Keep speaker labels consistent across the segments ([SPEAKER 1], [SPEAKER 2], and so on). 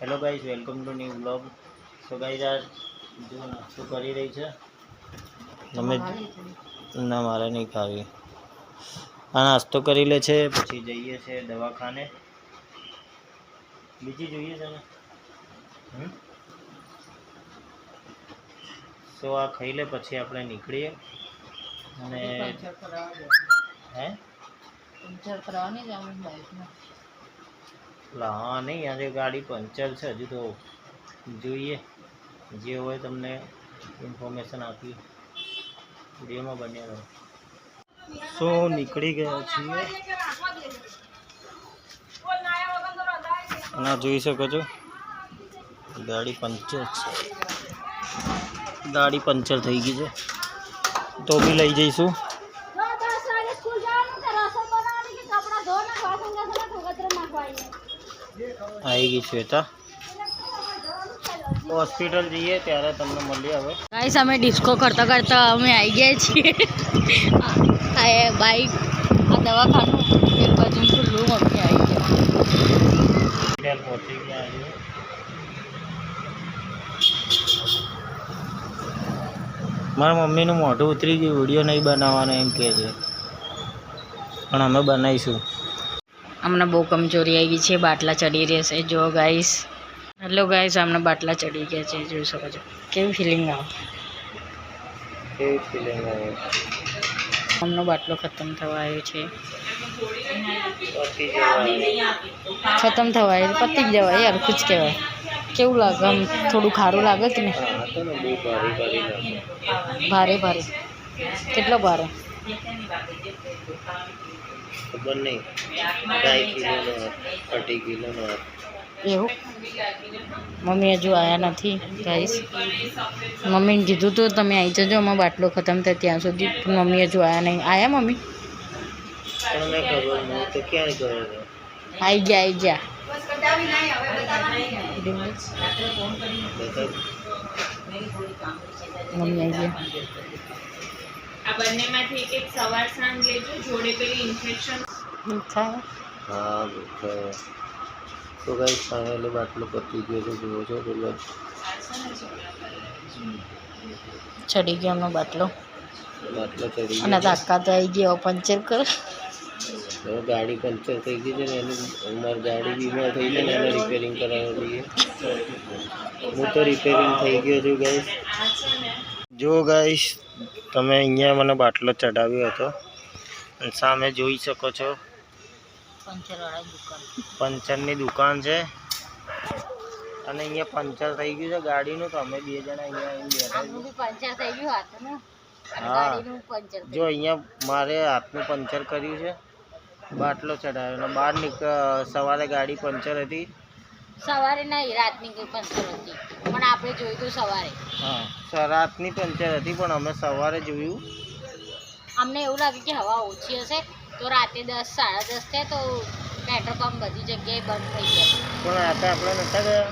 [SPEAKER 1] Hello guys, welcome to new blog. So guys, આ જો નાસ્તો કરી રહી છે તમે. ના, મારે નહીં ખાવી. આ નાસ્તો કરી લે છે, પછી જઈએ છે દવાખાને. બીજી જોઈએ છે ને. સો આ ખાઈ લે પછી આપણે નીકળીએ. અને હે
[SPEAKER 2] પંચર કરાવવાની જ આમ બાઈકમાં.
[SPEAKER 1] હા નહીં, આજે ગાડી પંચર છે. હજુ તો જોઈએ, જે હોય તમને ઇન્ફોર્મેશન આપી. વિડીયોમાં બન્યા રહો. શું નીકળી ગયા છીએ અને જોઈ શકો છો ગાડી પંચર છે. ગાડી પંચર થઈ ગઈ છે તો બી લઈ જઈશું. આવી ગઈ શ્વેતા. હોસ્પિટલ જઈએ ત્યારે તમને મળીએ. હવે
[SPEAKER 2] ગાઈસ, અમે ડિસ્કો કરતા કરતા અમે આવી ગયા છીએ. આ બાઈક, આ દવાખાનું એક બાજુ ખુલ્લું, અમે આવી ગયા.
[SPEAKER 1] પહોંચી ગયા છે. મારા મમ્મીનું મોઢું ઉતરી ગયું, વિડીયો નહીં બનાવવાનો એમ કહે છે, પણ અમે બનાવીશું.
[SPEAKER 2] અમને બહુ કમજોરી આવી ગઈ છે, બાટલા ચડી રહેશે. જો ગાઈસ, હેલો ગાઈસ, અમને બાટલા ચડી ગયા છે, જોઈ શકો છો. કેવી ફિલિંગ આવે?
[SPEAKER 1] કેવી ફિલિંગ આવે?
[SPEAKER 2] અમનો બાટલો ખતમ થવા આવ્યો છે. ખતમ થવા આવ્યો, પતી જ જવાય યાર, ખુશ કહેવાય. કેવું લાગે? આમ થોડું ખારું લાગે કે નહીં? ભારે ભારે. કેટલો ભારે?
[SPEAKER 1] ખબર નહીં. 2.5 કિલોનો, 2.5 કિલોનો.
[SPEAKER 2] એવું? મમ્મી હજુ આવ્યા નથી ગાઈસ. મમ્મીને કીધું તો તમે આવી જજો, અમારો બાટલો ખતમ થાય ત્યાં સુધી. મમ્મી હજુ આવ્યા નહીં. આવ્યા મમ્મી?
[SPEAKER 1] તમને ખબર નહીં તો ક્યાં ગયો?
[SPEAKER 2] આવી ગયા, આવી ગયા. મમ્મી આવી ગયા.
[SPEAKER 3] આ બંનેમાંથી એક સવાર સાંજ લેજો, જોડે પેલી ઇન્ફેક્શન
[SPEAKER 2] થાય.
[SPEAKER 1] હા, તો ગાઈસ ફાઇનલી બાટલો પતી ગયો છે. જુઓ છો પેલો
[SPEAKER 2] ચડી ગયો એમનો બાટલો.
[SPEAKER 1] બાટલો ચડી
[SPEAKER 2] અને
[SPEAKER 1] ગયો.
[SPEAKER 2] તાકાત આવી ગયો પંચર કર.
[SPEAKER 1] હવે ગાડી પંચર થઈ ગઈ છે ને, એનું અમારી ગાડી બીમાર થઈ છે ને, એને રિપેરિંગ કરાવવા જઈએ. હું તો રિપેરિંગ થઈ ગયો છું ગાઈસ. જો ગાઈસ, તમે અહીંયા મને બાટલો ચડાવ્યો હતો અને સામે જોઈ શકો છો પંચરની દુકાન છે. અને અહીંયા પંચર થઈ ગયું છે ગાડીનું, તો અમે 2 જણા અહીંયા બેઠા છીએ. હા, જો અહીંયા મારે હાથનું પંચર કર્યું છે, બાટલો ચડાવ્યો અને બહાર સવારે ગાડી પંચર હતી.
[SPEAKER 2] સવારે નહીં, રાતની પંચર હતી, પણ આપણે જોયું તો સવારે.
[SPEAKER 1] હા, રાતની પંચર હતી, પણ અમે સવારે જોયું.
[SPEAKER 2] અમને એવું લાગ્યું કે હવા ઓછી હશે, તો રાતે 10, 10:30 થાય તો પેટ્રોલ પંપ બધી જગ્યાએ બંધ થઈ ગયા.
[SPEAKER 1] પણ આપણે નતા ગયા.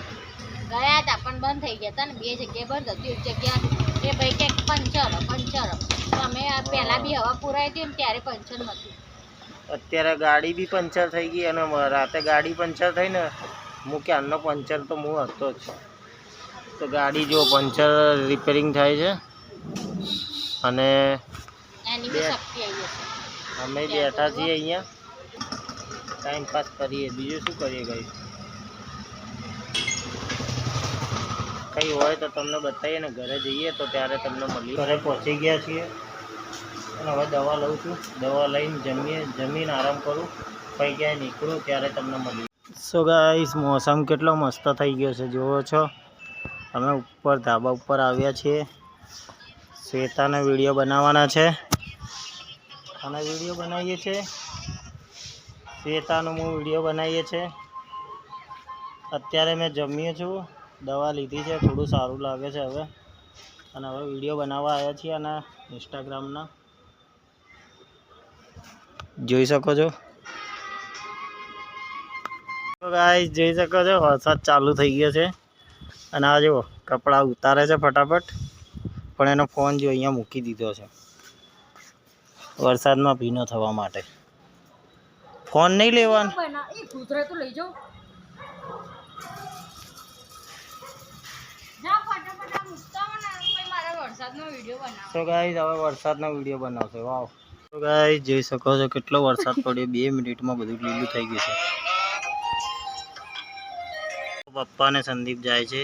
[SPEAKER 2] ગયા હતા પણ બંધ થઈ ગયા હતા ને. 2 જગ્યાએ બંધ હતું. એક જગ્યા એ ભાઈ કે પંચર. તો અમે પહેલાં બી હવા પુરાઈ હતી ને ત્યારે પંચર નહોતું.
[SPEAKER 1] અત્યારે ગાડી બી પંચર થઈ ગઈ અને રાતે ગાડી પંચર થઈ ને, હું ક્યારનો પંચર તો હું હતો જ. તો ગાડી જો પંચર રિપેરિંગ થાય છે અને
[SPEAKER 2] એની બી શક્તિ આવી હશે.
[SPEAKER 1] અમે બેઠા છીએ અહીંયા, ટાઈમ પાસ કરીએ. બીજું શું કરીએ ગાઈસ? કંઈ હોય તો તમને બતાવીએ ને. ઘરે જઈએ તો ત્યારે તમને મળીએ. ઘરે પહોંચી ગયા છીએ અને હવે દવા લઉં છું. દવા લઈને જમીને આરામ કરું. પછી ક્યાંય નીકળું ત્યારે તમને મળીએ. સો ગાઈસ, મોસમ કેટલો મસ્ત થઈ ગયો છે, જુઓ છો. અમે ઉપર ધાબા ઉપર આવ્યા છીએ. શ્વેતાને વિડીયો બનાવવાના છે અને વિડીયો બનાવીએ છીએ. શ્વેતાનો હું વિડીયો બનાવીએ છીએ. અત્યારે મેં જમ્યું છું, દવા લીધી છે, થોડું સારું લાગે છે હવે. અને હવે વિડીયો બનાવવા આવ્યા છીએ અને ઇન્સ્ટાગ્રામના જોઈ શકો છો. તો ગાઈસ, જોઈ શકો છો વરસાદ ચાલુ થઈ ગયો છે અને આ જુઓ કપડાં ઉતારે છે ફટાફટ, પણ એનો ફોન જો અહીંયા મૂકી દીધો છે વરસાદમાં ભીનો થવા માટે. ફોન નહીં લેવાનો.
[SPEAKER 2] લઈ જાઓ.
[SPEAKER 1] તો ગાઈસ હવે વરસાદનો વિડીયો બનાવશે. વાવ. તો ગાઈસ જોઈ શકો છો કેટલો વરસાદ પડ્યો, 2 મિનિટમાં બધું લીલું થઈ ગયું છે. પપ્પા ને સંદીપ જાય છે.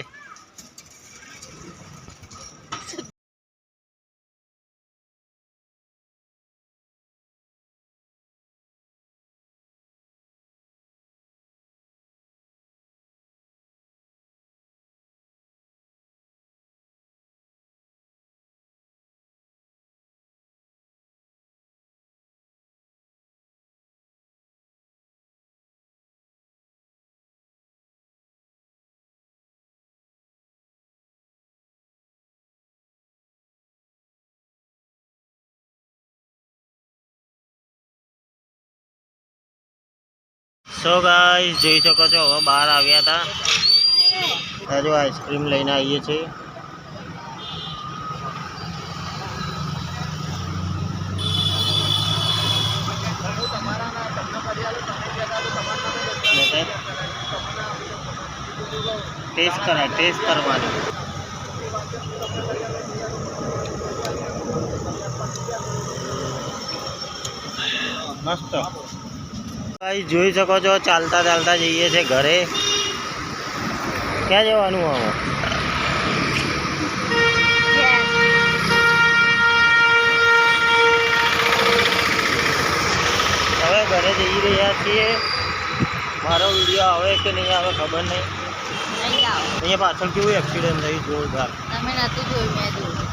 [SPEAKER 1] સો ગાઈસ જોઈ શકો છો હવે બહાર આવ્યા હતા. હજુ આઈસ્ક્રીમ લઈને આવીએ છીએ. ટેસ્ટ કરવાની. મસ્ત. ગાઈસ જોઈ શકો છો ચાલતા ચાલતા જઈએ છીએ ઘરે. ક્યાં જવાનું હવે? હવે ઘરે જઈ રહ્યા છીએ. મારો વિડીયો આવે કે નહીં આવે ખબર નહીં. અહીંયા પાછળ કેવું એક્સિડન્ટ થયું જોરદાર.
[SPEAKER 2] તમે નથી જોયું, મેં જોયું.